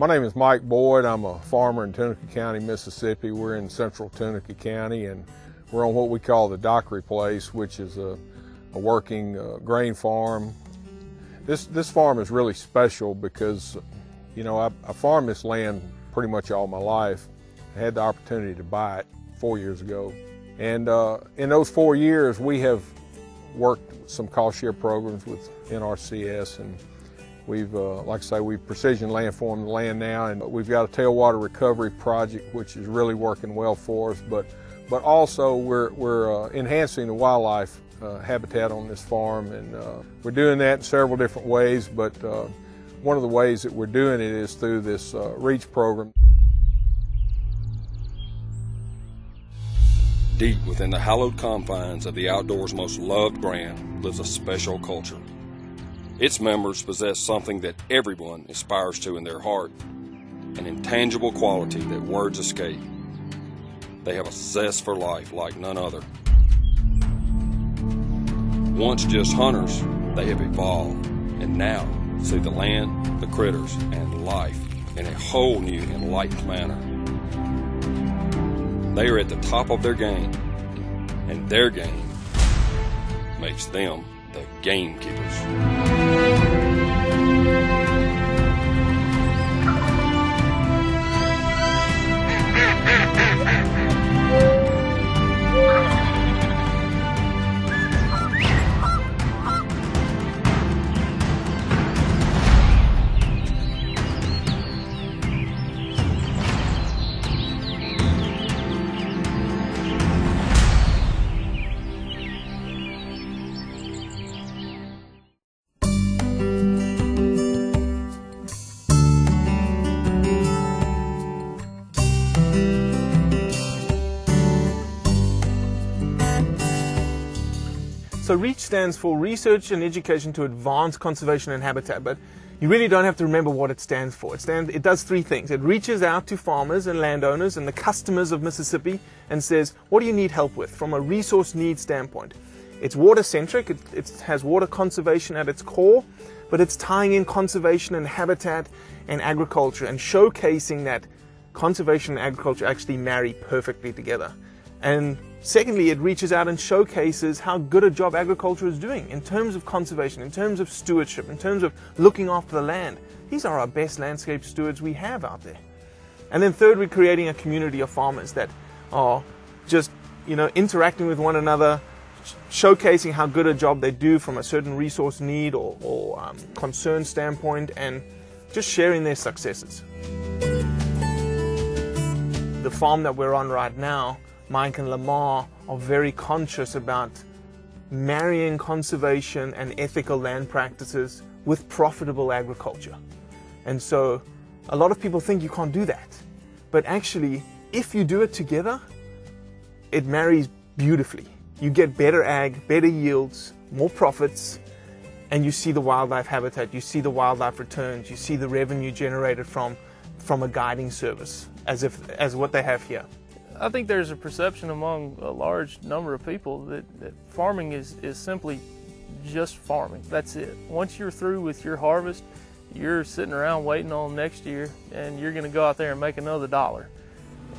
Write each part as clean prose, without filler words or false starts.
My name is Mike Boyd. I'm a farmer in Tunica County, Mississippi. We're in central Tunica County, and we're on what we call the Dockery Place, which is a working grain farm. This farm is really special because, you know, I farmed this land pretty much all my life. I had the opportunity to buy it 4 years ago. And in those 4 years, we have worked some cost share programs with NRCS, and we've, like I say, we've precision landformed the land now, and we've got a tailwater recovery project which is really working well for us, but also we're enhancing the wildlife habitat on this farm, and we're doing that in several different ways, but one of the ways that we're doing it is through this REACH program. Deep within the hallowed confines of the outdoors' most loved brand lives a special culture. Its members possess something that everyone aspires to in their heart, an intangible quality that words escape. They have a zest for life like none other. Once just hunters, they have evolved and now see the land, the critters, and life in a whole new enlightened manner. They are at the top of their game, and their game makes them the gamekeepers. So REACH stands for Research and Education to Advance Conservation and Habitat, but you really don't have to remember what it stands for. It does three things. It reaches out to farmers and landowners and the customers of Mississippi and says, what do you need help with from a resource needs standpoint? It's water-centric, it has water conservation at its core, but it's tying in conservation and habitat and agriculture and showcasing that conservation and agriculture actually marry perfectly together. And secondly, it reaches out and showcases how good a job agriculture is doing in terms of conservation, in terms of stewardship, in terms of looking after the land. These are our best landscape stewards we have out there. And then third, we're creating a community of farmers that are just, you know, interacting with one another, showcasing how good a job they do from a certain resource need or concern standpoint, and just sharing their successes. The farm that we're on right now, Mike and Lamar, are very conscious about marrying conservation and ethical land practices with profitable agriculture. And so a lot of people think you can't do that. But actually, if you do it together, it marries beautifully. You get better ag, better yields, more profits, and you see the wildlife habitat, you see the wildlife returns, you see the revenue generated from a guiding service, as what they have here. I think there's a perception among a large number of people that farming is simply just farming. That's it. Once you're through with your harvest, you're sitting around waiting on next year, and you're going to go out there and make another $1.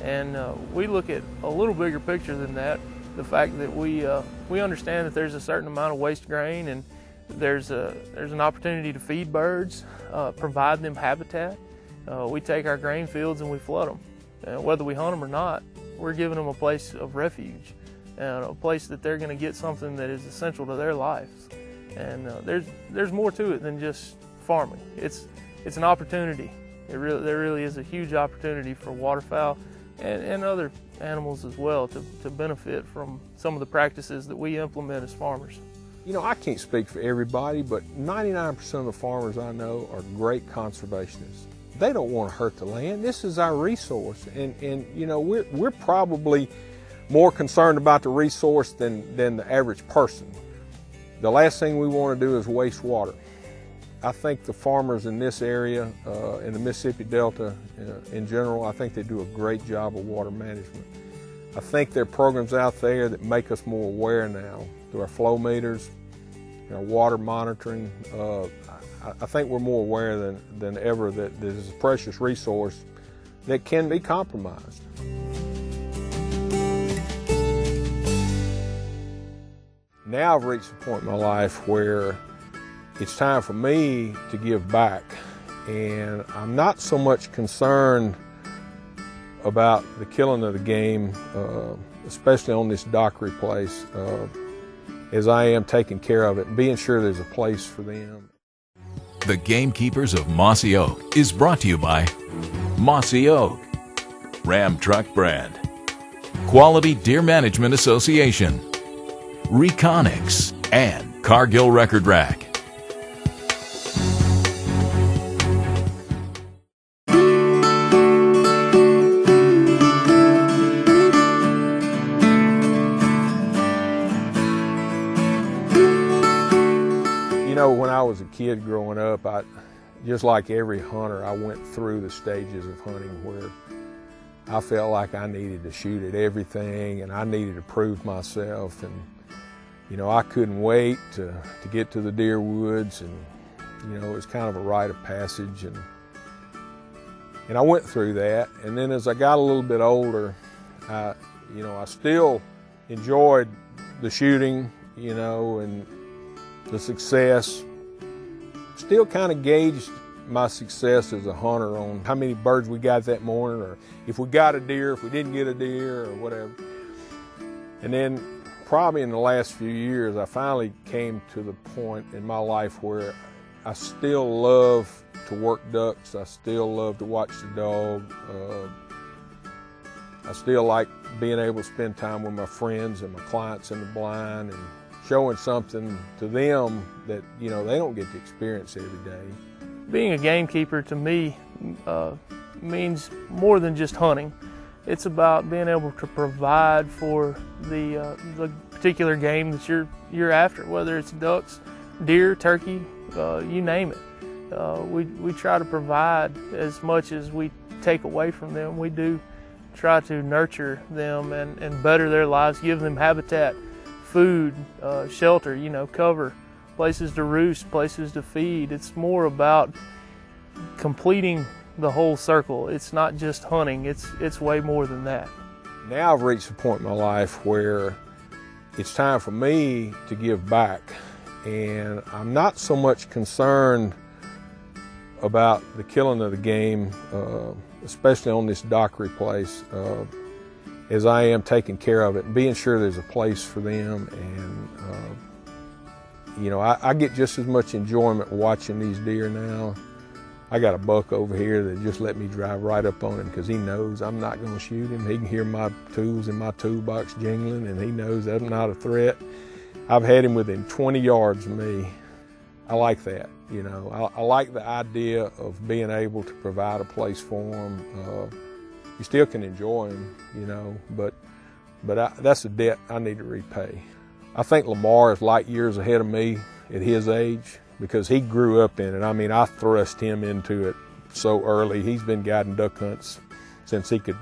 And we look at a little bigger picture than that. The fact that we understand that there's a certain amount of waste grain, and there's an opportunity to feed birds, provide them habitat. We take our grain fields and we flood them. Whether we hunt them or not, we're giving them a place of refuge and a place that they're going to get something that is essential to their lives. And there's more to it than just farming. It's an opportunity. There really is a huge opportunity for waterfowl and other animals as well to benefit from some of the practices that we implement as farmers. You know, I can't speak for everybody, but 99% of the farmers I know are great conservationists. They don't want to hurt the land. This is our resource, and you know, we're probably more concerned about the resource than the average person. The last thing we want to do is waste water. I think the farmers in this area, in the Mississippi Delta in general, I think they do a great job of water management. I think there are programs out there that make us more aware now through our flow meters, water monitoring. I think we're more aware than ever that this is a precious resource that can be compromised. Now I've reached a point in my life where it's time for me to give back, and I'm not so much concerned about the killing of the game, especially on this dockery place, as I am taking care of it and being sure there's a place for them. The Gamekeepers of Mossy Oak is brought to you by Mossy Oak, Ram Truck Brand, Quality Deer Management Association, Reconics, and Cargill Record Rack. You know, when I was a kid growing up, just like every hunter, I went through the stages of hunting where I felt like I needed to shoot at everything and I needed to prove myself. And, you know, I couldn't wait to get to the deer woods, and, you know, it was kind of a rite of passage. And I went through that. And then as I got a little bit older, I still enjoyed the shooting, you know, and the success. Still kind of gauged my success as a hunter on how many birds we got that morning, or if we got a deer, if we didn't get a deer, or whatever. And then probably in the last few years, I finally came to the point in my life where I still love to work ducks. I still love to watch the dog. I still like being able to spend time with my friends and my clients in the blind and showing something to them that, you know, they don't get to experience every day. Being a gamekeeper to me means more than just hunting. It's about being able to provide for the particular game that you're after, whether it's ducks, deer, turkey, you name it. We try to provide as much as we take away from them. We do try to nurture them and better their lives, give them habitat, food, shelter, you know, cover, places to roost, places to feed. It's more about completing the whole circle. It's not just hunting, it's way more than that. Now I've reached a point in my life where it's time for me to give back, and I'm not so much concerned about the killing of the game, especially on this dockery place, as I am taking care of it and being sure there's a place for them. And you know, I get just as much enjoyment watching these deer now. I got a buck over here that just let me drive right up on him because he knows I'm not going to shoot him. He can hear my tools in my toolbox jingling, and he knows I'm not a threat. I've had him within 20 yards of me. I like that, you know. I like the idea of being able to provide a place for them. You still can enjoy them, you know, but that's a debt I need to repay. I think Lamar is light years ahead of me at his age because he grew up in it. I mean, I thrust him into it so early. He's been guiding duck hunts since he could,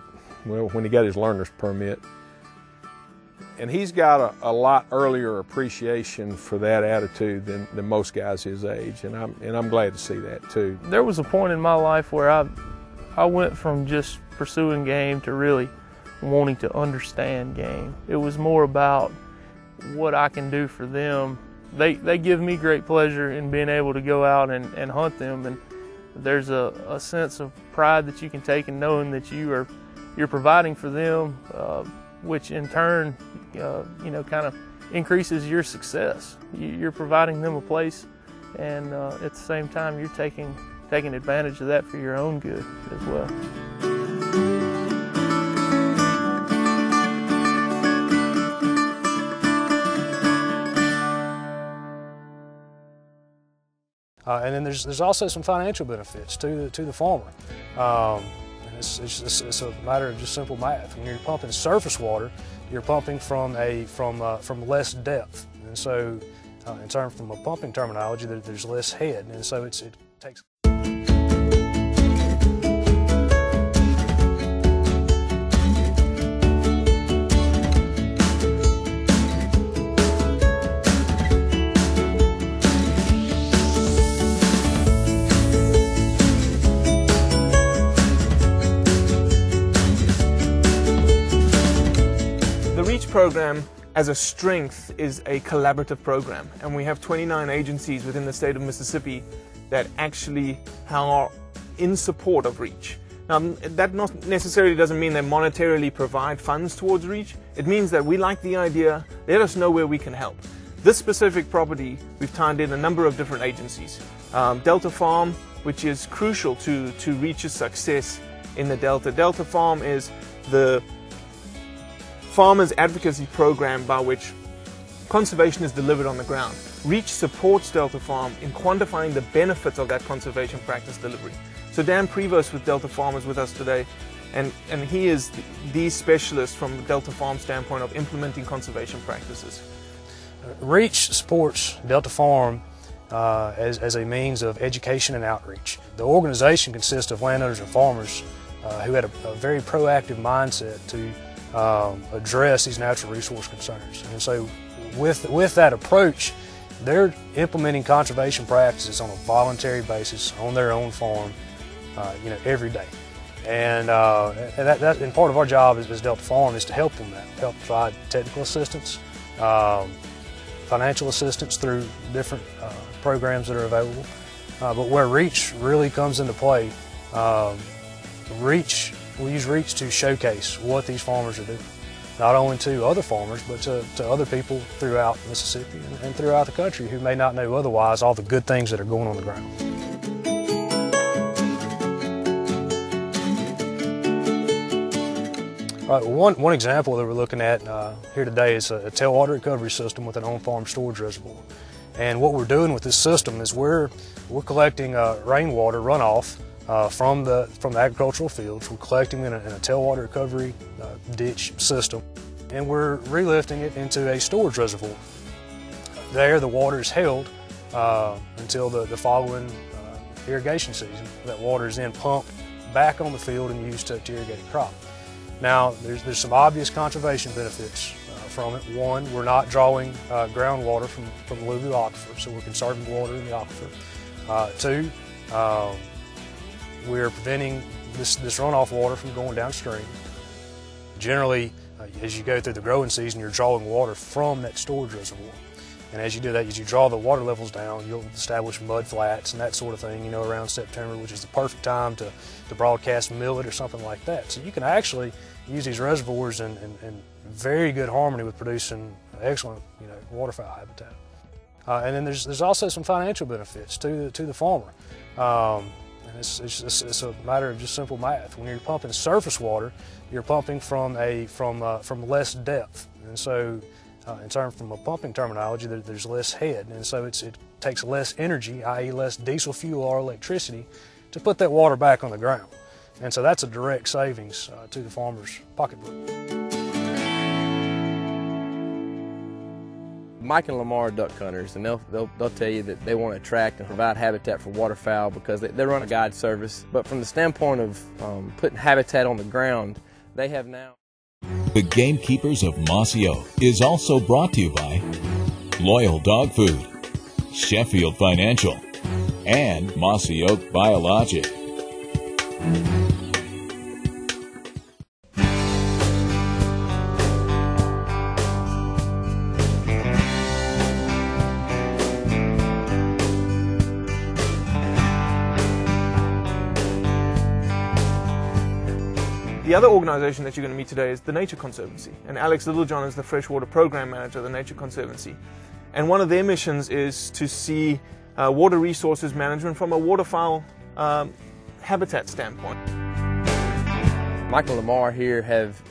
well, when he got his learner's permit. And he's got a lot earlier appreciation for that attitude than most guys his age, and I'm glad to see that too. There was a point in my life where I went from just pursuing game to really wanting to understand game. It was more about what I can do for them. They give me great pleasure in being able to go out and hunt them, and there's a sense of pride that you can take in knowing that you're providing for them, which in turn, you know, kind of increases your success. You're providing them a place, and at the same time, you're taking advantage of that for your own good as well. And then there's also some financial benefits to the farmer. And it's a matter of just simple math. When you're pumping surface water, you're pumping from less depth, and so in terms from a pumping terminology, there's less head, and so it takes. program as a strength is a collaborative program, and we have 29 agencies within the state of Mississippi that actually are in support of REACH. Now, that not necessarily doesn't mean they monetarily provide funds towards REACH. It means that we like the idea, let us know where we can help. This specific property, we've tied in a number of different agencies. Delta Farm, which is crucial to REACH's success in the Delta. Delta Farm is the farmers advocacy program by which conservation is delivered on the ground. REACH supports Delta Farm in quantifying the benefits of that conservation practice delivery. So Dan Prevost with Delta Farm is with us today, and he is the specialist from the Delta Farm standpoint of implementing conservation practices. REACH supports Delta Farm as a means of education and outreach. The organization consists of landowners and farmers who had a very proactive mindset to address these natural resource concerns. And so with that approach, they're implementing conservation practices on a voluntary basis on their own farm, every day. And part of our job as Delta Farm is to help them help provide technical assistance, financial assistance through different programs that are available. But where REACH really comes into play, we use REACH to showcase what these farmers are doing, not only to other farmers, but to other people throughout Mississippi and throughout the country who may not know otherwise all the good things that are going on the ground. All right, one example that we're looking at here today is a tailwater recovery system with an on-farm storage reservoir. And what we're doing with this system is we're collecting rainwater runoff from the agricultural fields. We're collecting in a tailwater recovery ditch system, and we're relifting it into a storage reservoir. There, the water is held until the following irrigation season. That water is then pumped back on the field and used to irrigate a crop. Now, there's some obvious conservation benefits from it. One, we're not drawing groundwater from the alluvial aquifer, so we're conserving water in the aquifer. Two, we're preventing this runoff water from going downstream. Generally, as you go through the growing season, you're drawing water from that storage reservoir. And as you do that, as you draw the water levels down, you'll establish mud flats and that sort of thing, around September, which is the perfect time to broadcast millet or something like that. So you can actually use these reservoirs in very good harmony with producing excellent, waterfowl habitat. And then there's also some financial benefits to the farmer. And it's a matter of just simple math. When you're pumping surface water, you're pumping from less depth, and so from a pumping terminology, there's less head, and so it takes less energy, i.e., less diesel fuel or electricity, to put that water back on the ground, and so that's a direct savings to the farmer's pocketbook. Mike and Lamar are duck hunters, and they'll tell you that they want to attract and provide habitat for waterfowl because they run a guide service. But from the standpoint of putting habitat on the ground, they have now. The Gamekeepers of Mossy Oak is also brought to you by Loyal Dog Food, Sheffield Financial, and Mossy Oak Biologic. The other organization that you're going to meet today is the Nature Conservancy, and Alex Littlejohn is the freshwater program manager of the Nature Conservancy. And one of their missions is to see water resources management from a waterfowl habitat standpoint. Mike and Lamar here have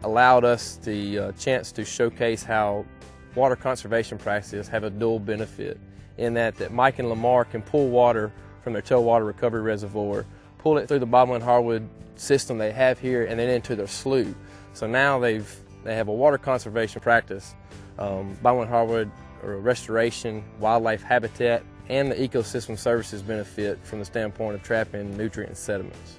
allowed us the chance to showcase how water conservation practices have a dual benefit in that Mike and Lamar can pull water from their tailwater recovery reservoir, pull it through the bottling hardwood system they have here and then into their slough. So now they have a water conservation practice, bottling hardwood or restoration, wildlife habitat, and the ecosystem services benefit from the standpoint of trapping nutrient and sediments.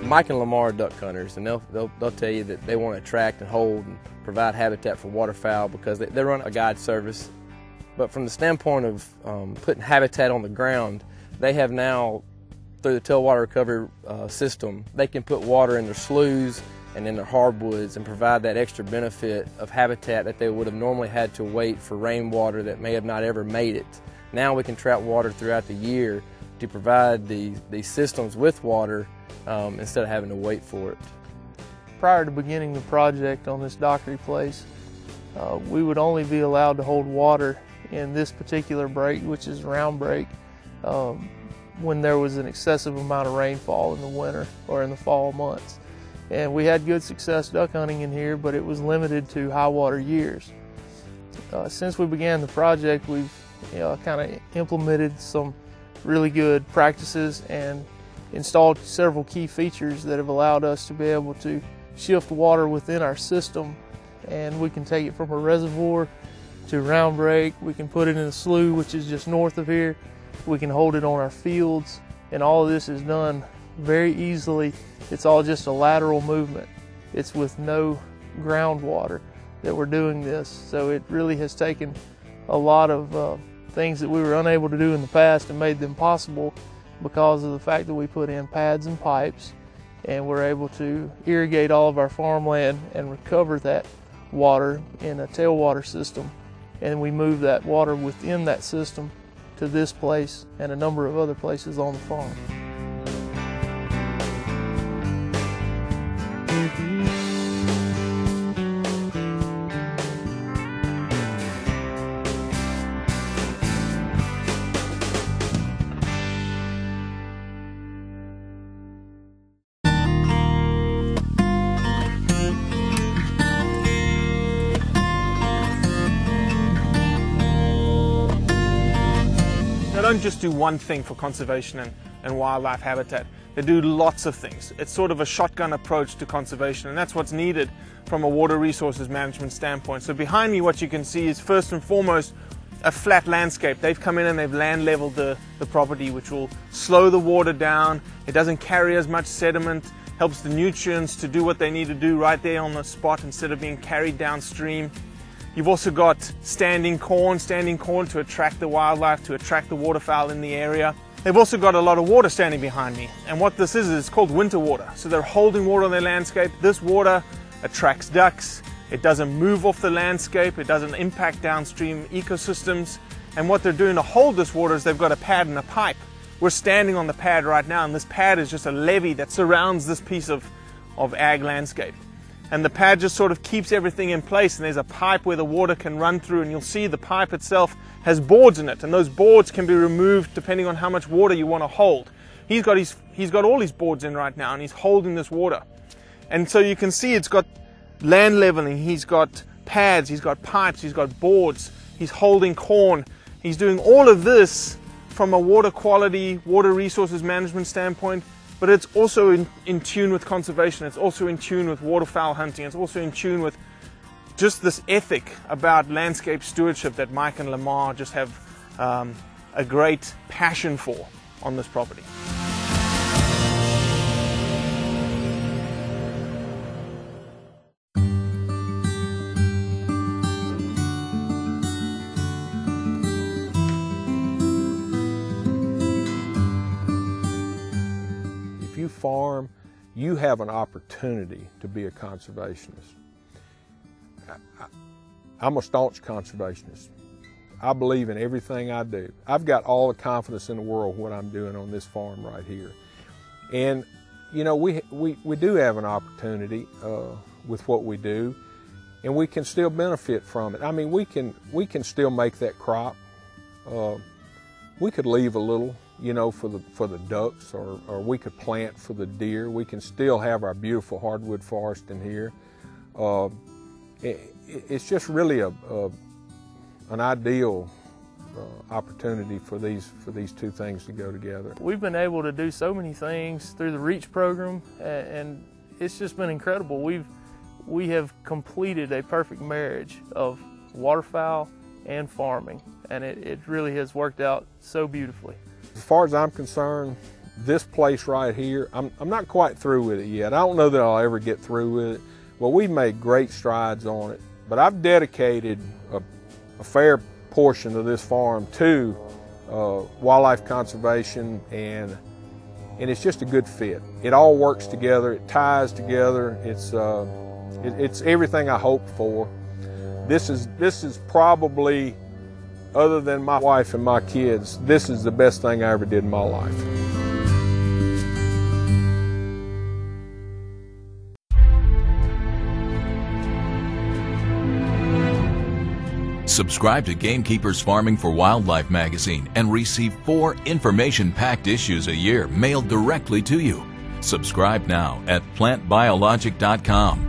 Mike and Lamar are duck hunters, and they'll tell you that they want to attract and hold and provide habitat for waterfowl because they run a guide service. But from the standpoint of putting habitat on the ground, they have now, through the tailwater recovery system, they can put water in their sloughs and in their hardwoods and provide that extra benefit of habitat that they would have normally had to wait for rainwater that may have not ever made it. Now we can trap water throughout the year to provide these systems with water instead of having to wait for it. Prior to beginning the project on this dockery place, we would only be allowed to hold water in this particular break, which is round break, when there was an excessive amount of rainfall in the winter or in the fall months. And we had good success duck hunting in here, but it was limited to high water years. Since we began the project, we've kind of implemented some really good practices and installed several key features that have allowed us to be able to shift water within our system, and we can take it from a reservoir to round break. We can put it in a slough, which is just north of here. We can hold it on our fields, and all of this is done very easily. It's all just a lateral movement. It's with no groundwater that we're doing this. So it really has taken a lot of things that we were unable to do in the past and made them possible because of the fact that we put in pads and pipes, and we're able to irrigate all of our farmland and recover that water in a tailwater system. And we move that water within that system to this place and a number of other places on the farm. They don't just do one thing for conservation and wildlife habitat. They do lots of things. It's sort of a shotgun approach to conservation, and that's what's needed from a water resources management standpoint. So behind me, what you can see is first and foremost a flat landscape. They've come in and they've land leveled the property, which will slow the water down. It doesn't carry as much sediment, helps the nutrients to do what they need to do right there on the spot instead of being carried downstream. You've also got standing corn to attract the wildlife, to attract the waterfowl in the area. They've also got a lot of water standing behind me, and what this is it's called winter water. So they're holding water on their landscape. This water attracts ducks. It doesn't move off the landscape. It doesn't impact downstream ecosystems. And what they're doing to hold this water is they've got a pad and a pipe. We're standing on the pad right now, and this pad is just a levee that surrounds this piece of ag landscape. And the pad just sort of keeps everything in place, and there's a pipe where the water can run through, and you'll see the pipe itself has boards in it, and those boards can be removed depending on how much water you want to hold. He's got all his boards in right now, and he's holding this water. And so you can see it's got land leveling, he's got pads, he's got pipes, he's got boards, he's holding corn. He's doing all of this from a water quality, water resources management standpoint, but it's also in tune with conservation. It's also in tune with waterfowl hunting. It's also in tune with just this ethic about landscape stewardship that Mike and Lamar just have a great passion for on this property. Farm, you have an opportunity to be a conservationist. I'm a staunch conservationist. I believe in everything I do. I've got all the confidence in the world what I'm doing on this farm right here. And you know, we do have an opportunity with what we do, and we can still benefit from it. I mean, we can still make that crop. We could leave a little, you know, for the ducks, or we could plant for the deer. We can still have our beautiful hardwood forest in here. It's just really an ideal opportunity for these two things to go together. We've been able to do so many things through the REACH program, and it's just been incredible. We have completed a perfect marriage of waterfowl and farming, and it really has worked out so beautifully. As far as I'm concerned, this place right here, I'm not quite through with it yet. I don't know that I'll ever get through with it. Well, we've made great strides on it, but I've dedicated a fair portion of this farm to wildlife conservation, and it's just a good fit. It all works together, it ties together, it's everything I hoped for. This is probably, other than my wife and my kids, this is the best thing I ever did in my life. Subscribe to Gamekeepers Farming for Wildlife magazine and receive 4 information-packed issues a year mailed directly to you. Subscribe now at plantbiologic.com.